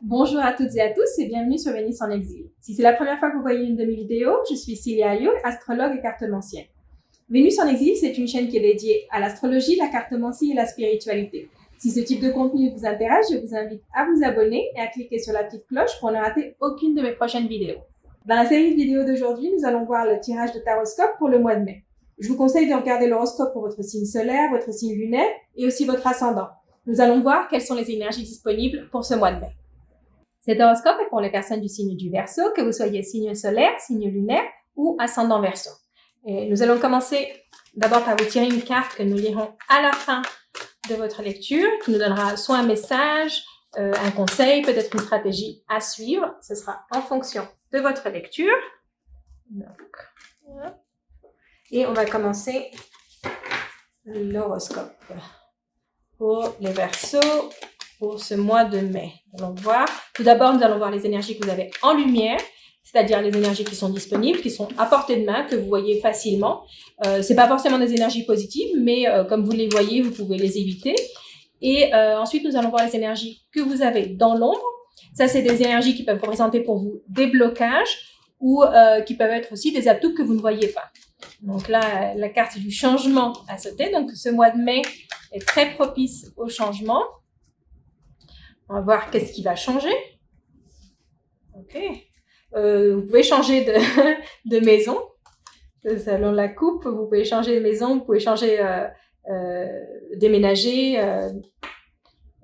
Bonjour à toutes et à tous et bienvenue sur Vénus en exil. Si c'est la première fois que vous voyez une de mes vidéos, je suis Cilia Ayur, astrologue et cartomancienne. Vénus en exil, c'est une chaîne qui est dédiée à l'astrologie, la cartomancie et la spiritualité. Si ce type de contenu vous intéresse, je vous invite à vous abonner et à cliquer sur la petite cloche pour ne rater aucune de mes prochaines vidéos. Dans la série de vidéos d'aujourd'hui, nous allons voir le tirage de taroscope pour le mois de mai. Je vous conseille de regarder l'horoscope pour votre signe solaire, votre signe lunaire et aussi votre ascendant. Nous allons voir quelles sont les énergies disponibles pour ce mois de mai. Cet horoscope est pour les personnes du signe du Verseau, que vous soyez signe solaire, signe lunaire ou ascendant Verseau. Et nous allons commencer d'abord par vous tirer une carte que nous lirons à la fin de votre lecture, qui nous donnera soit un message, un conseil, peut-être une stratégie à suivre. Ce sera en fonction de votre lecture. Donc, et on va commencer l'horoscope pour les Verseaux pour ce mois de mai. Nous allons voir. Tout d'abord, nous allons voir les énergies que vous avez en lumière, c'est-à-dire les énergies qui sont disponibles, qui sont à portée de main, que vous voyez facilement. C'est pas forcément des énergies positives, mais comme vous les voyez, vous pouvez les éviter. Et ensuite, nous allons voir les énergies que vous avez dans l'ombre. Ça, c'est des énergies qui peuvent représenter pour vous des blocages ou qui peuvent être aussi des atouts que vous ne voyez pas. Donc là, la carte du changement a sauté. Donc ce mois de mai est très propice au changement. On va voir qu'est-ce qui va changer. Ok. Vous pouvez changer de maison. Selon la coupe, vous pouvez changer de maison, vous pouvez changer, déménager,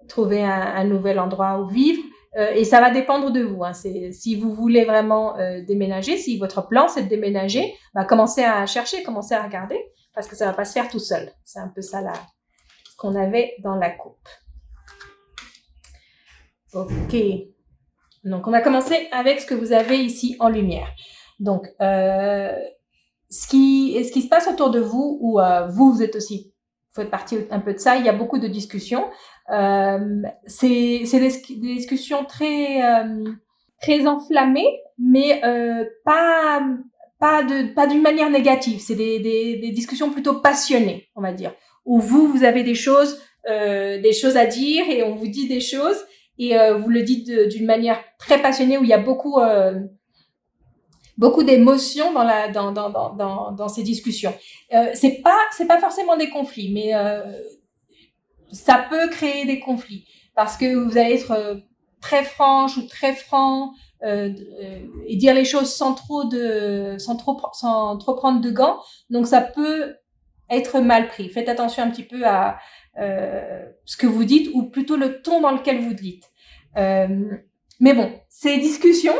trouver un nouvel endroit où vivre. Et ça va dépendre de vous. Hein. Si vous voulez vraiment déménager, si votre plan c'est de déménager, commencez à chercher, commencez à regarder, parce que ça va pas se faire tout seul. C'est un peu ça ce qu'on avait dans la coupe. Ok. Donc, on va commencer avec ce que vous avez ici en lumière. Donc, ce qui se passe autour de vous, ou vous êtes aussi, vous faites partie un peu de ça, il y a beaucoup de discussions. C'est des discussions très enflammées, mais pas d'une manière négative. C'est des discussions plutôt passionnées, on va dire, où vous avez des choses à dire et on vous dit des choses. Et vous le dites d'une manière très passionnée où il y a beaucoup d'émotions dans ces discussions. C'est pas forcément des conflits, mais ça peut créer des conflits parce que vous allez être très franche ou très franc et dire les choses sans trop prendre de gants. Donc ça peut être mal pris. Faites attention un petit peu à ce que vous dites ou plutôt le ton dans lequel vous dites. Mais bon, ces discussions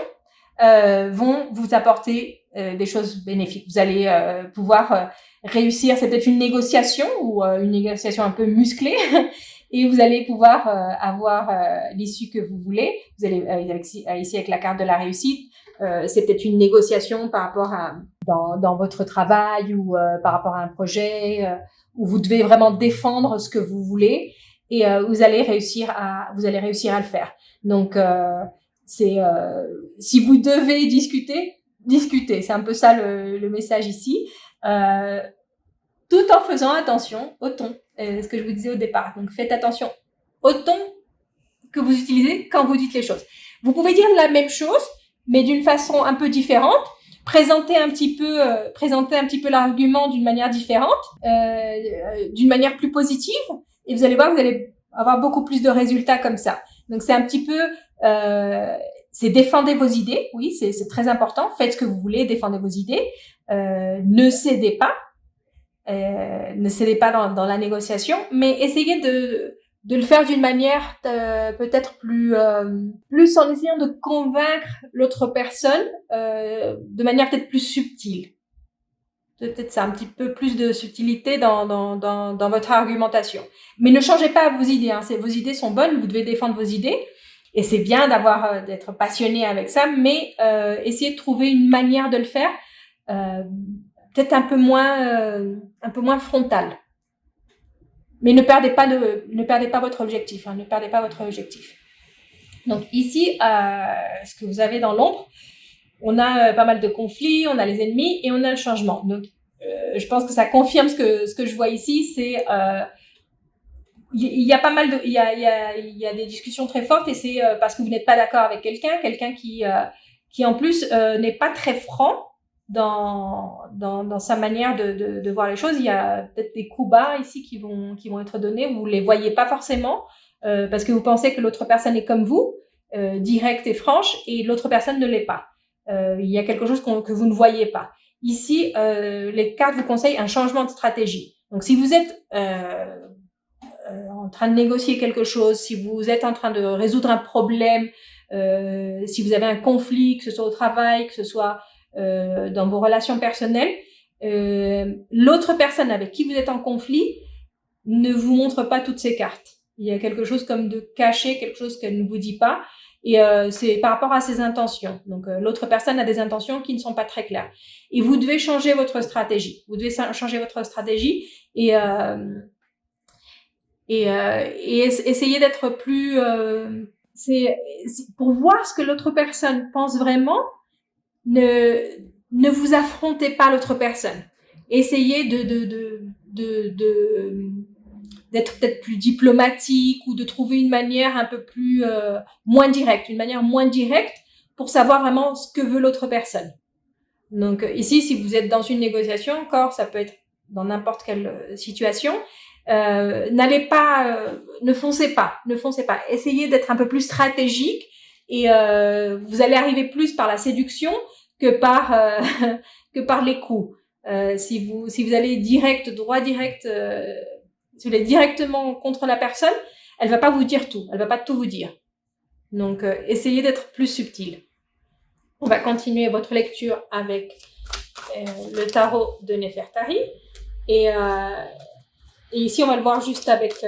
vont vous apporter des choses bénéfiques. Vous allez pouvoir réussir, c'est peut-être une négociation ou une négociation un peu musclée et vous allez pouvoir avoir l'issue que vous voulez. Vous allez ici avec la carte de la réussite, c'est peut-être une négociation par rapport à dans votre travail ou par rapport à un projet où vous devez vraiment défendre ce que vous voulez et vous allez réussir à le faire. Donc si vous devez discuter, discutez. C'est un peu ça le message ici, tout en faisant attention au ton, ce que je vous disais au départ. Donc faites attention au ton que vous utilisez quand vous dites les choses. Vous pouvez dire la même chose, mais d'une façon un peu différente. Présenter un petit peu l'argument d'une manière différente, d'une manière plus positive, et vous allez voir, vous allez avoir beaucoup plus de résultats comme ça. Donc c'est un petit peu, c'est défendez vos idées, oui, c'est très important. Faites ce que vous voulez, défendez vos idées, ne cédez pas dans la négociation, mais essayez de le faire d'une manière peut-être plus en essayant de convaincre l'autre personne de manière peut-être plus subtile. Peut-être ça, un petit peu plus de subtilité dans votre argumentation. Mais ne changez pas vos idées, hein. Vos idées sont bonnes, vous devez défendre vos idées. Et c'est bien d'être passionné avec ça, mais essayez de trouver une manière de le faire peut-être un peu moins frontale. Mais ne perdez pas votre objectif, hein, ne perdez pas votre objectif. Donc ici, ce que vous avez dans l'ombre, on a pas mal de conflits, on a les ennemis et on a le changement. Donc je pense que ça confirme ce que je vois ici, c'est il y a pas mal de, il y a des discussions très fortes et c'est parce que vous n'êtes pas d'accord avec quelqu'un qui en plus n'est pas très franc dans sa manière de voir les choses. Il y a peut-être des coups bas ici qui vont être donnés. Vous les voyez pas forcément parce que vous pensez que l'autre personne est comme vous, directe et franche, et l'autre personne ne l'est pas. Il y a quelque chose que vous ne voyez pas. Ici, les cartes vous conseillent un changement de stratégie. Donc, si vous êtes en train de négocier quelque chose, si vous êtes en train de résoudre un problème, si vous avez un conflit, que ce soit au travail, que ce soit dans vos relations personnelles, l'autre personne avec qui vous êtes en conflit ne vous montre pas toutes ces cartes. Il y a quelque chose comme de caché, quelque chose qu'elle ne vous dit pas. Et c'est par rapport à ses intentions. Donc, l'autre personne a des intentions qui ne sont pas très claires. Et vous devez changer votre stratégie. Vous devez changer votre stratégie et essayer d'être plus... c'est pour voir ce que l'autre personne pense vraiment, ne vous affrontez pas l'autre personne. Essayez d'être peut-être plus diplomatique ou de trouver une manière un peu plus moins directe, une manière moins directe pour savoir vraiment ce que veut l'autre personne. Donc ici, si vous êtes dans une négociation, encore, ça peut être dans n'importe quelle situation, n'allez pas, ne foncez pas. Essayez d'être un peu plus stratégique et vous allez arriver plus par la séduction que par que par les coups. Si vous allez droit direct, si vous allez directement contre la personne, elle va pas vous dire tout, elle va pas tout vous dire. Donc essayez d'être plus subtil. On va continuer votre lecture avec le tarot de Nefertari et ici on va le voir juste avec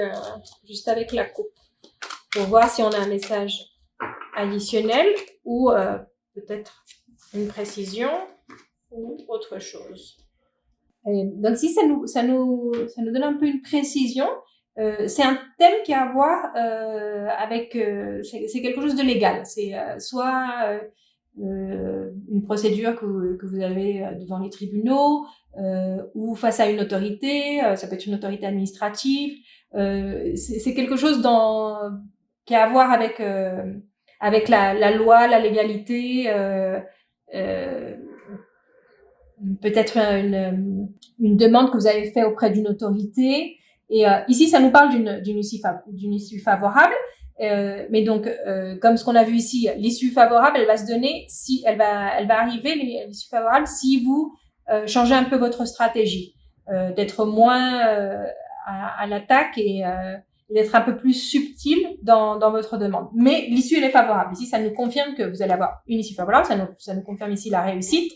la coupe pour voir si on a un message additionnel ou peut-être une précision ou autre chose. Donc si ça nous donne un peu une précision, c'est un thème qui a à voir avec c'est quelque chose de légal. C'est soit une procédure que vous avez devant les tribunaux ou face à une autorité, ça peut être une autorité administrative. C'est quelque chose qui a à voir avec la loi, la légalité, peut-être une demande que vous avez faite auprès d'une autorité. Et ici, ça nous parle d'une issue favorable. Mais donc, comme ce qu'on a vu ici, l'issue favorable, elle va se donner si elle va arriver, l'issue favorable, si vous changez un peu votre stratégie, d'être moins à l'attaque et d'être un peu plus subtil dans votre demande. Mais l'issue, elle est favorable. Ici, ça nous confirme que vous allez avoir une issue favorable. Ça nous confirme ici la réussite.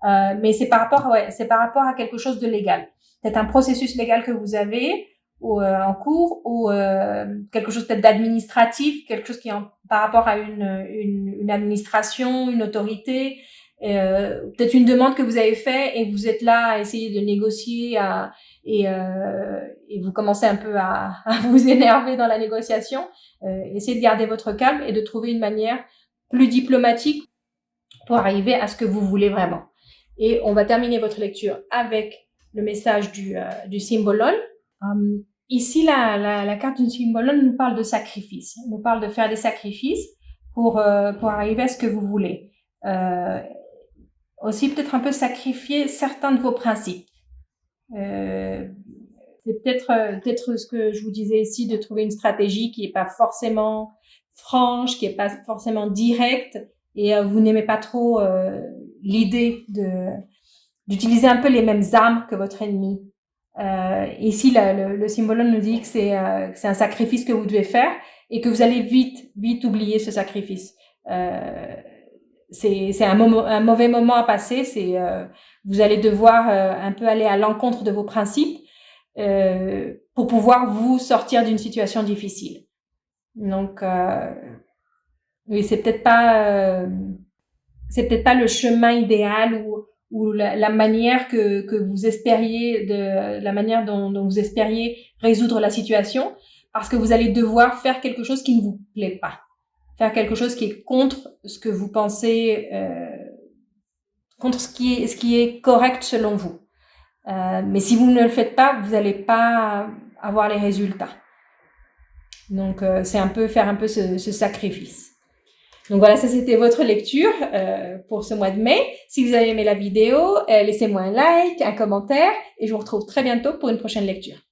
Mais c'est par rapport à quelque chose de légal. Peut-être un processus légal que vous avez en cours ou quelque chose peut-être d'administratif, quelque chose qui est par rapport à une administration, une autorité, peut-être une demande que vous avez faite et vous êtes là à essayer de négocier et vous commencez un peu à vous énerver dans la négociation. Essayez de garder votre calme et de trouver une manière plus diplomatique pour arriver à ce que vous voulez vraiment. Et on va terminer votre lecture avec le message du symbolon. Ici, la carte du symbolon nous parle de sacrifice. Elle nous parle de faire des sacrifices pour arriver à ce que vous voulez. Aussi, peut-être un peu sacrifier certains de vos principes. C'est peut-être ce que je vous disais ici, de trouver une stratégie qui est pas forcément franche, qui est pas forcément directe, et vous n'aimez pas trop l'idée d'utiliser un peu les mêmes armes que votre ennemi. Ici, le symbolon nous dit que c'est un sacrifice que vous devez faire et que vous allez vite oublier ce sacrifice. C'est un mauvais moment à passer. Vous allez devoir un peu aller à l'encontre de vos principes pour pouvoir vous sortir d'une situation difficile. Donc, oui, c'est peut-être pas le chemin idéal ou la manière que vous espériez, la manière dont vous espériez résoudre la situation, parce que vous allez devoir faire quelque chose qui ne vous plaît pas, faire quelque chose qui est contre ce que vous pensez, contre ce qui est correct selon vous. Mais si vous ne le faites pas, vous n'allez pas avoir les résultats. Donc, c'est faire un peu ce sacrifice. Donc voilà, ça c'était votre lecture pour ce mois de mai. Si vous avez aimé la vidéo, laissez-moi un like, un commentaire et je vous retrouve très bientôt pour une prochaine lecture.